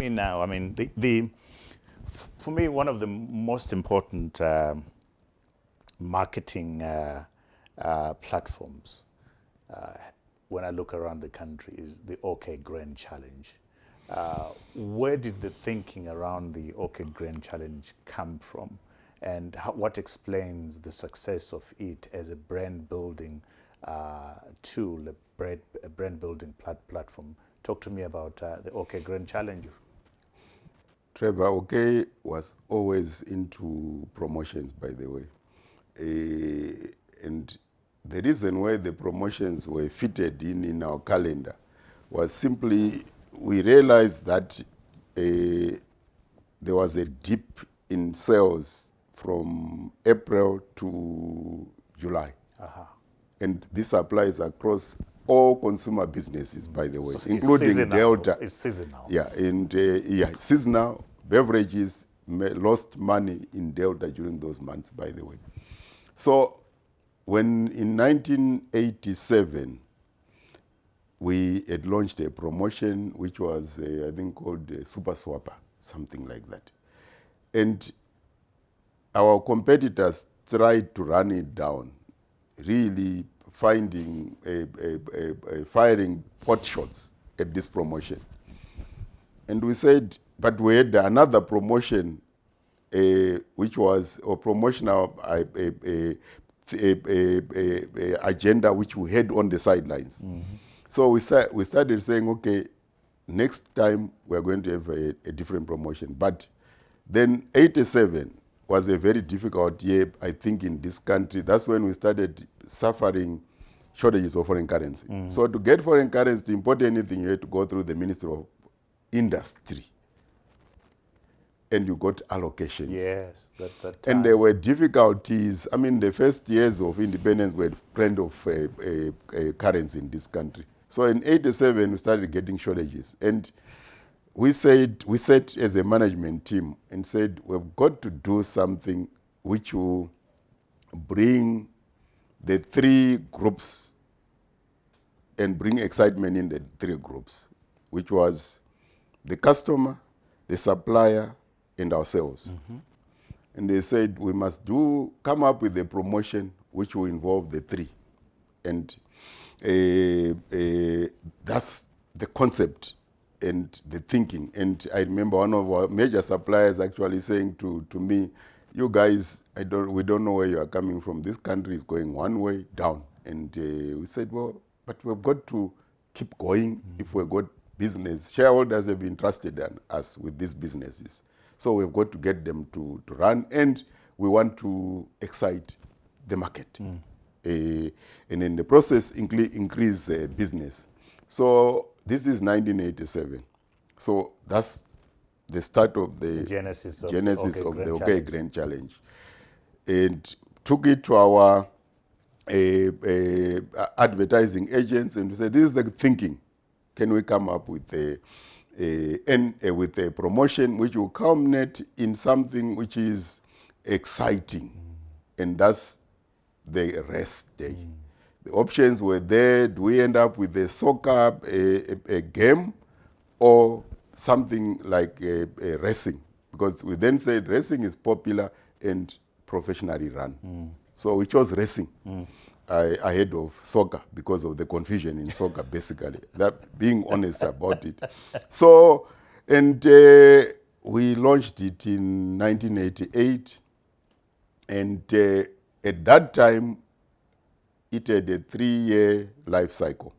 me now. I mean, for me, one of the most important marketing platforms when I look around the country is the OK Grain Challenge. Where did the thinking around the OK Grain Challenge come from? And what explains the success of it as a brand building tool, a brand building platform? Talk to me about the OK Grain Challenge. Trevor, OK was always into promotions, by the way. And the reason why the promotions were fitted in our calendar was simply we realized that there was a dip in sales from April to July. And this applies across all consumer businesses, by the way, So including seasonal. Delta. It's seasonal. Yeah, and seasonal beverages lost money in Delta during those months, by the way. So when in 1987, we had launched a promotion which was, I think, called Super Swapper, something like that. And our competitors tried to run it down, really finding, firing pot shots at this promotion. And we said, but we had another promotion, which was a promotional agenda which we had on the sidelines. So we started saying, okay, next time we're going to have a different promotion. But then 87 was a very difficult year, I think, in this country. That's when we started suffering shortages of foreign currency. So to get foreign currency, to import anything, you had to go through the Ministry of Industry. And you got allocations. Yes, that time. And there were difficulties. I mean, the first years of independence were kind of a currency in this country. So in 87, we started getting shortages. And we sat as a management team and said, we've got to do something which will bring the three groups and bring excitement in the three groups, which was the customer, the supplier, and ourselves. And they said, we must come up with a promotion which will involve the three. And that's the concept and the thinking. And I remember one of our major suppliers actually saying to me, you guys, we don't know where you are coming from. This country is going one way down. And we said, well, but we've got to keep going if we've got business. Shareholders have entrusted us with these businesses. So we've got to get them to run, and we want to excite the market. And in the process, increase business. So this is 1987. So that's the start of the genesis of the OK Grain Challenge. And took it to our advertising agents, and we said, this is the thinking. Can we come up with with a promotion which will culminate in something which is exciting? And that's the rest day. The options were there. Do we end up with a soccer, a game, or something like a racing? Because we then said racing is popular and professionally run. So we chose racing ahead of soccer because of the confusion in soccer, basically. That, being honest about it. So, and we launched it in 1988. And at that time, it had a 3-year life cycle.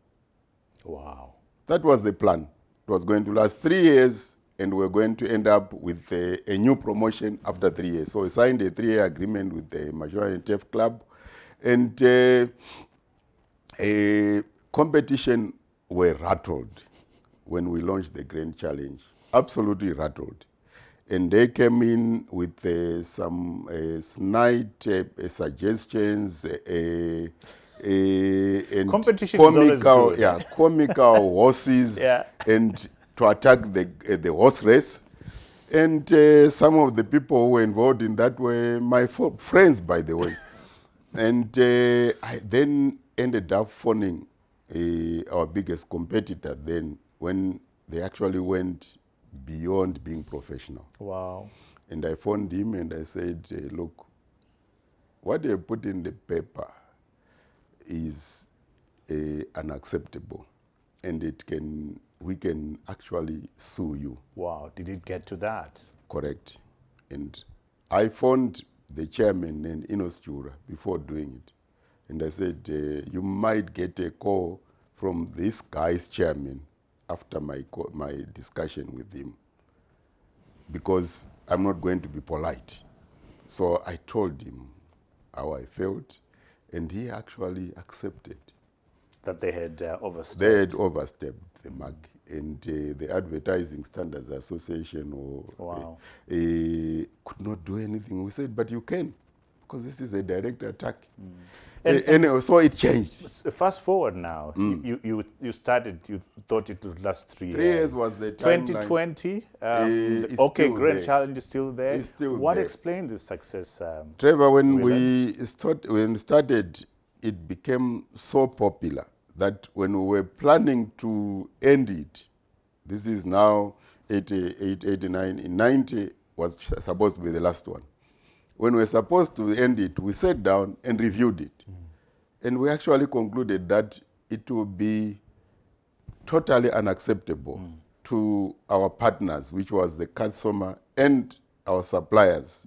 Wow. That was the plan. It was going to last 3 years, and we're going to end up with a new promotion after 3 years. So we signed a 3-year agreement with the Majority TEF Club, and a competition were rattled when we launched the Grain Challenge. Absolutely rattled. And they came in with some snide suggestions, and competition is always good. Yeah, comical horses, and to attack the horse race. And some of the people who were involved in that were my friends, by the way. And I then ended up phoning our biggest competitor then, when they actually went beyond being professional. Wow. And I phoned him and I said, look, what they put in the paper is unacceptable, and we can actually sue you. Wow. Did it get to that? Correct. And I phoned the chairman and Inos Jura before doing it. And I said, you might get a call from this guy's chairman after my discussion with him, because I'm not going to be polite. So I told him how I felt, and he actually accepted. That they had overstepped? They had overstepped the mark. And the Advertising Standards Association could not do anything. We said, but you can, because this is a direct attack. And so it changed. Fast forward now, you started, you thought it would last 3 years. 3 years was the timeline. 2020, the OK Grand Challenge is still there. It's still what there. explains the success? Trevor, when we started, it became so popular that when we were planning to end it, this is now 88, 89, in 90 was supposed to be the last one. When we were supposed to end it, we sat down and reviewed it. And we actually concluded that it would be totally unacceptable to our partners, which was the customer and our suppliers,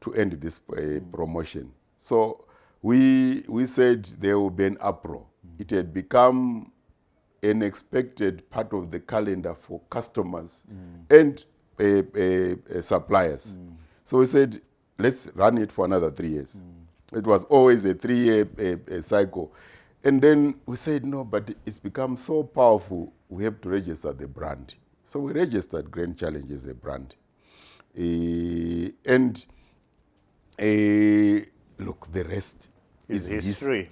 to end this promotion. So we said there will be an uproar. It had become an expected part of the calendar for customers and suppliers. So we said, let's run it for another 3 years. It was always a 3-year cycle. And then we said, no, but it's become so powerful, we have to register the brand. So we registered Grand Challenge as a brand. Look, the rest is history.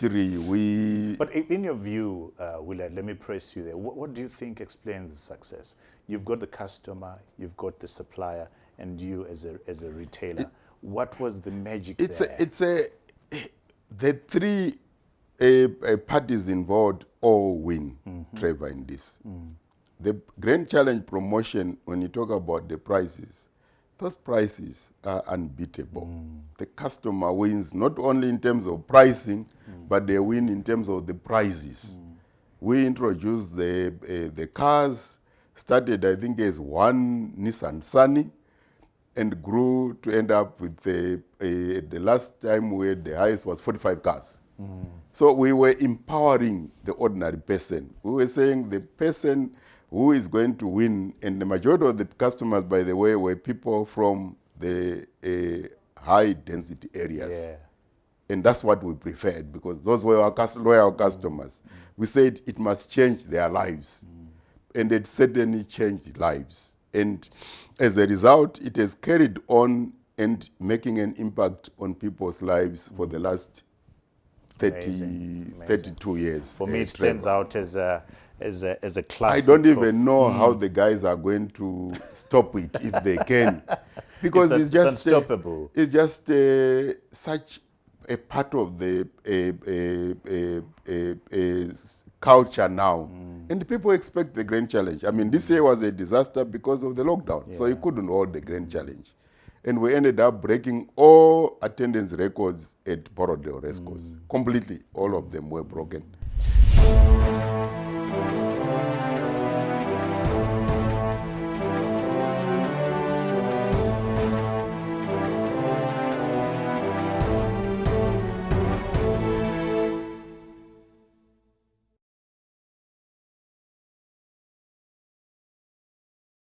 But in your view, Willard, let me press you there. What do you think explains the success? You've got the customer, you've got the supplier, and you as a retailer. What was the magic there? The three parties involved all win, Trevor, in this. The Grand Challenge promotion, when you talk about the prices, those prices are unbeatable. The customer wins not only in terms of pricing, but they win in terms of the prizes. We introduced the cars, started I think as one Nissan Sunny, and grew to end up with the last time we had the highest was 45 cars. So we were empowering the ordinary person. We were saying the person who is going to win, and the majority of the customers, by the way, were people from the high density areas. Yeah. And that's what we preferred, because those were our loyal customers. We said it must change their lives. And it certainly changed lives. And as a result, it has carried on and making an impact on people's lives for the last 32 years. For me, it stands out as a classic. I don't even know how the guys are going to stop it if they can, because it's just unstoppable. It's just such a part of the culture now, and people expect the Grand Challenge. I mean, this year was a disaster because of the lockdown, so you couldn't hold the Grand Challenge. And we ended up breaking all attendance records at Borodale Racecourse. Completely, all of them were broken.